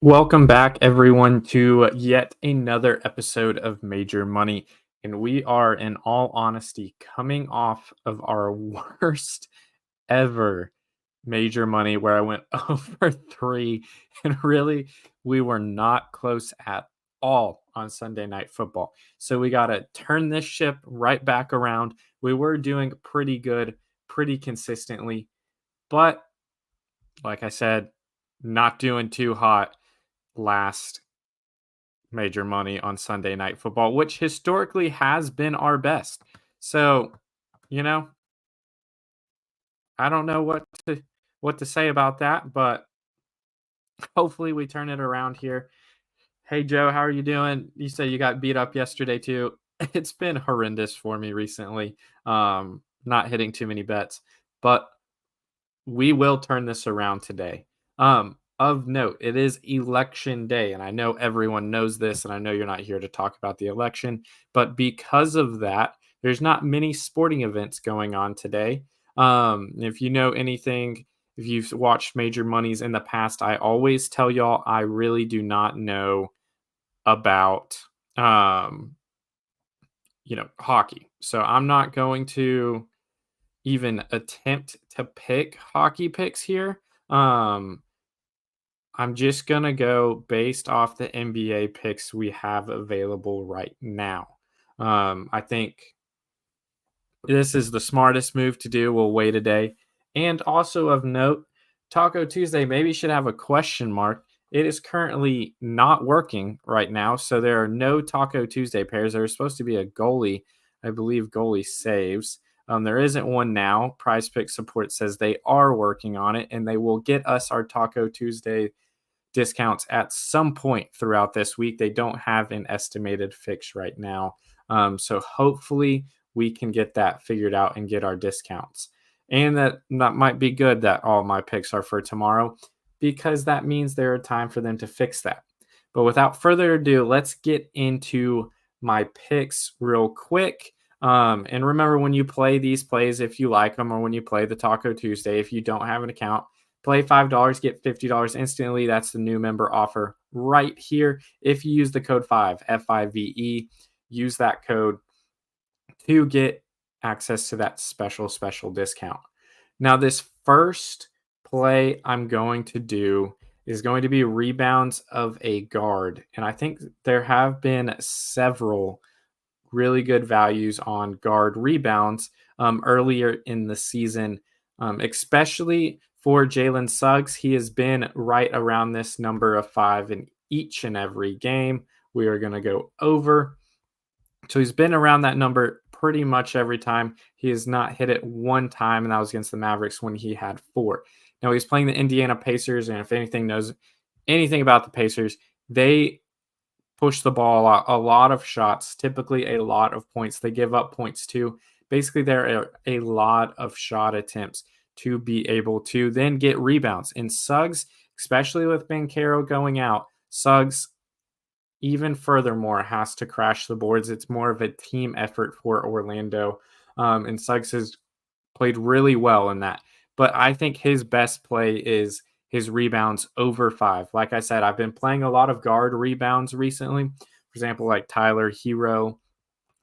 Welcome back, everyone, to yet another episode of Major Money. And we are, in all honesty, coming off of our worst ever Major Money, where I went over three. And really, we were not close at all on Sunday Night Football. So we got to turn this ship right back around. We were doing pretty good, pretty consistently. But like I said, not doing too hot last Major Money on Sunday Night Football, which historically has been our best. So, you know, I don't know what to say about that, but hopefully we turn it around here. Hey Joe, how are you doing? You say you got beat up yesterday too. It's been horrendous for me recently. Not hitting too many bets, but we will turn this around today. Of note, it is election day, and I know everyone knows this, and I know you're not here to talk about the election, but because of that, there's not many sporting events going on today. If you know anything, if you've watched Major Moneys in the past, I always tell y'all I really do not know about um, hockey. So I'm not going to even attempt to pick hockey picks here. Um, I'm just gonna go based off the NBA picks we have available right now. I think this is the smartest move to do. We'll wait a day. And also of note, Taco Tuesday maybe should have a question mark. It is currently not working right now, so there are no Taco Tuesday pairs. There's supposed to be a goalie, I believe goalie saves. There isn't one now. PrizePicks support says they are working on it, and they will get us our Taco Tuesday discounts at some point throughout this week. They don't have an estimated fix right now. So hopefully we can get that figured out and get our discounts. And that might be good that all my picks are for tomorrow because that means there are time for them to fix that. But without further ado, let's get into my picks real quick. And remember, when you play these plays, if you like them, or when you play the Taco Tuesday, if you don't have an account, play $5, get $50 instantly. That's the new member offer right here. If you use the code 5, FIVE, use that code to get access to that special discount. Now, this first play I'm going to do is going to be rebounds of a guard. And I think there have been several really good values on guard rebounds earlier in the season, especially for Jalen Suggs. He has been right around this number of 5 in each and every game. We are going to go over. So he's been around that number pretty much every time. He has not hit it one time, and that was against the Mavericks when he had 4. Now he's playing the Indiana Pacers, and if anything knows anything about the Pacers, they push the ball a lot of shots, typically a lot of points. They give up points too. Basically, there are a lot of shot attempts to be able to then get rebounds. And Suggs, especially with Banchero going out, Suggs even furthermore has to crash the boards. It's more of a team effort for Orlando. And Suggs has played really well in that. But I think his best play is his rebounds over 5. Like I said, I've been playing a lot of guard rebounds recently. For example, like Tyler Hero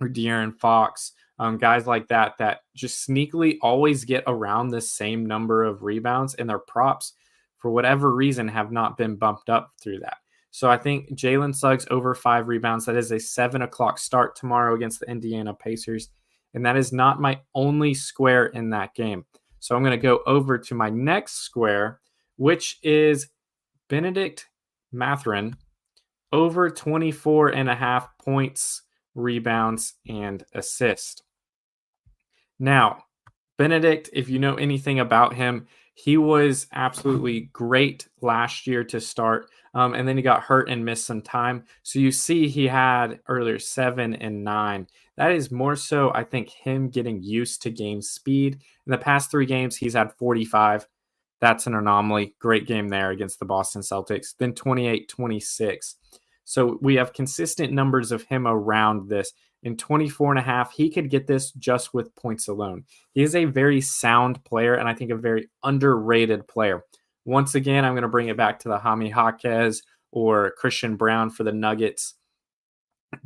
or De'Aaron Fox, guys like that just sneakily always get around the same number of rebounds, and their props, for whatever reason, have not been bumped up through that. So I think Jalen Suggs over 5 rebounds. That is a 7 o'clock start tomorrow against the Indiana Pacers. And that is not my only square in that game. So I'm going to go over to my next square, which is Benedict Mathurin over 24.5 points, rebounds, and assists. Now, Benedict, if you know anything about him, he was absolutely great last year to start. And then he got hurt and missed some time. So you see he had earlier 7 and 9. That is more so, I think, him getting used to game speed. In the past 3 games, he's had 45. That's an anomaly. Great game there against the Boston Celtics. Then 28-26. So we have consistent numbers of him around this. In 24.5, he could get this just with points alone. He is a very sound player, and I think a very underrated player. Once again, I'm going to bring it back to the Jaime Jaquez or Christian Brown for the Nuggets.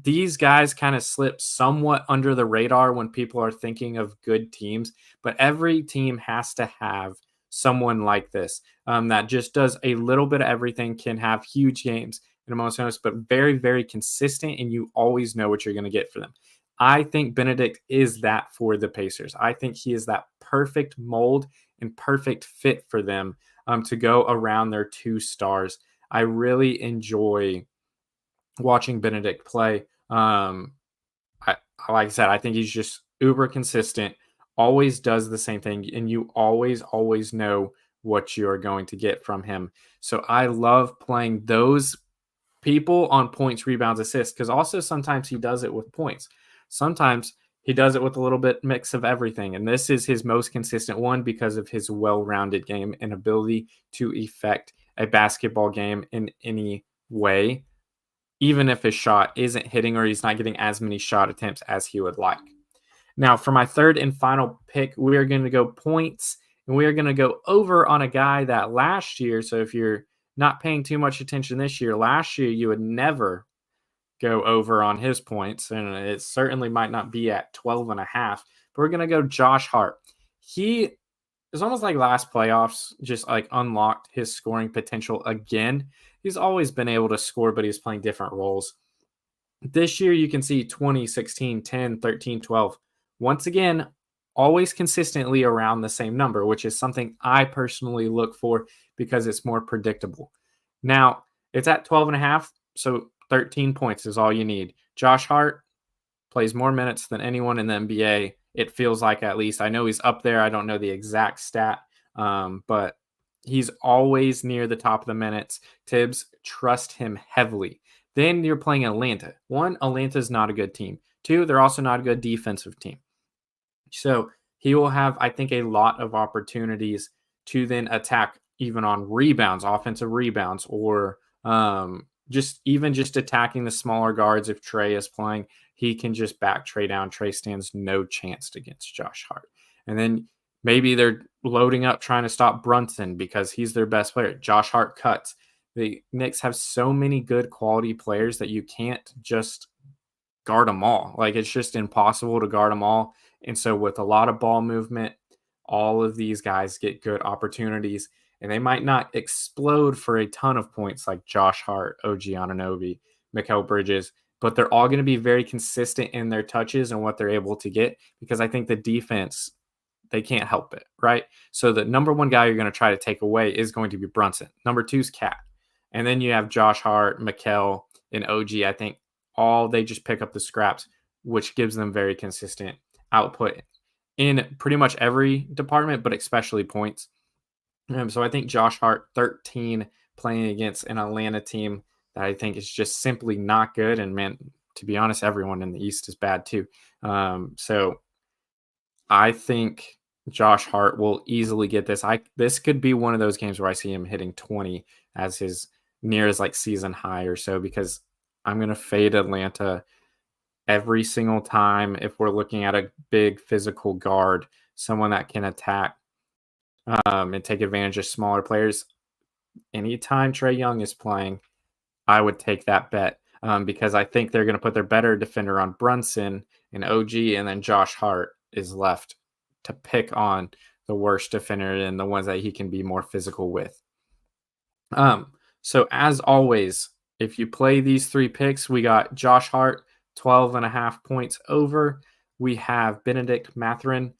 These guys kind of slip somewhat under the radar when people are thinking of good teams, but every team has to have someone like this that just does a little bit of everything, can have huge games in a moment's notice, but very, very consistent, and you always know what you're going to get for them. I think Benedict is that for the Pacers. I think he is that perfect mold and perfect fit for them to go around their two stars. I really enjoy watching Benedict play. I like I said, I think he's just uber consistent, always does the same thing, and you always know what you are going to get from him. So I love playing those people on points, rebounds, assists, because also sometimes he does it with points. Sometimes he does it with a little bit mix of everything. And this is his most consistent one because of his well-rounded game and ability to effect a basketball game in any way, even if his shot isn't hitting or he's not getting as many shot attempts as he would like. Now, for my third and final pick, we are going to go points, and we are going to go over on a guy that last year, so if you're not paying too much attention this year, last year you would never go over on his points, and it certainly might not be at 12.5, but we're going to go Josh Hart. He is almost like last playoffs, just like unlocked his scoring potential again. He's always been able to score, but he's playing different roles. This year, you can see 20, 16, 10, 13, 12. Once again, always consistently around the same number, which is something I personally look for because it's more predictable. Now, it's at 12.5, so 13 points is all you need. Josh Hart plays more minutes than anyone in the NBA. It feels like, at least. I know he's up there. I don't know the exact stat, but he's always near the top of the minutes. Tibbs trust him heavily. Then you're playing Atlanta. One, Atlanta's not a good team. Two, they're also not a good defensive team. So he will have, I think, a lot of opportunities to then attack even on rebounds, offensive rebounds, or just attacking the smaller guards. If Trey is playing, he can just back Trey down. Trey stands no chance against Josh Hart. And then maybe they're loading up trying to stop Brunson because he's their best player. Josh Hart cuts. The Knicks have so many good quality players that you can't just guard them all. Like, it's just impossible to guard them all. And so with a lot of ball movement, all of these guys get good opportunities, and they might not explode for a ton of points like Josh Hart, OG Anunoby, Mikal Bridges, but they're all going to be very consistent in their touches and what they're able to get, because I think the defense, they can't help it, right? So the number one guy you're going to try to take away is going to be Brunson. Number two is Cat. And then you have Josh Hart, Mikal, and OG. I think they just pick up the scraps, which gives them very consistent output in pretty much every department, but especially points. So I think Josh Hart, 13, playing against an Atlanta team that I think is just simply not good. And man, to be honest, everyone in the East is bad too. So I think Josh Hart will easily get this. This could be one of those games where I see him hitting 20 as his near as like season high or so, because I'm going to fade Atlanta every single time if we're looking at a big physical guard, someone that can attack and take advantage of smaller players. Anytime Trey Young is playing, I would take that bet because I think they're going to put their better defender on Brunson and OG, and then Josh Hart is left to pick on the worst defender and the ones that he can be more physical with. So as always, if you play these three picks, we got Josh Hart, 12.5 points over. We have Benedict Mathurin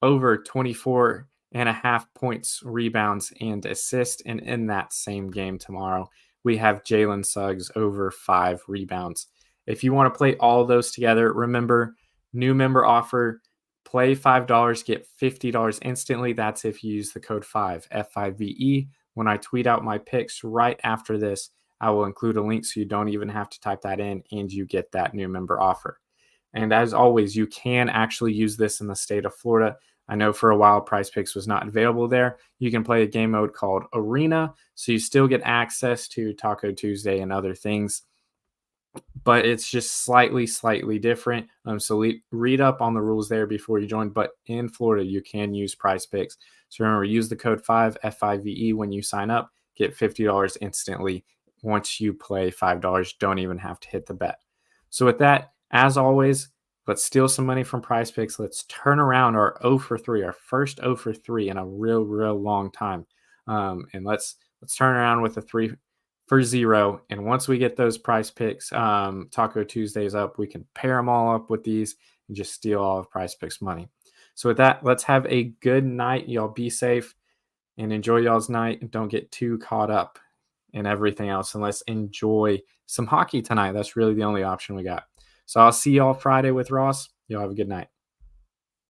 over 24.5 points, rebounds, and assists. And in that same game tomorrow, we have Jalen Suggs over 5 rebounds. If you want to play all those together, remember, new member offer, play $5, get $50 instantly. That's if you use the code 5, F5VE. When I tweet out my picks right after this, I will include a link so you don't even have to type that in, and you get that new member offer. And as always, you can actually use this in the state of Florida. I know for a while PrizePicks was not available there. You can play a game mode called Arena, so you still get access to Taco Tuesday and other things, but it's just slightly different. So read up on the rules there before you join. But in Florida, you can use PrizePicks. So remember, use the code 5, F5VE when you sign up. Get $50 instantly once you play $5. Don't even have to hit the bet. So with that, as always, let's steal some money from PrizePicks. Let's turn around our 0 for 3, our first 0 for 3 in a real, real long time. And let's turn around with a 3 for 0. And once we get those PrizePicks Taco Tuesdays up, we can pair them all up with these and just steal all of PrizePicks money. So with that, let's have a good night. Y'all be safe and enjoy y'all's night. And don't get too caught up in everything else. And let's enjoy some hockey tonight. That's really the only option we got. So I'll see y'all Friday with Ross. Y'all have a good night.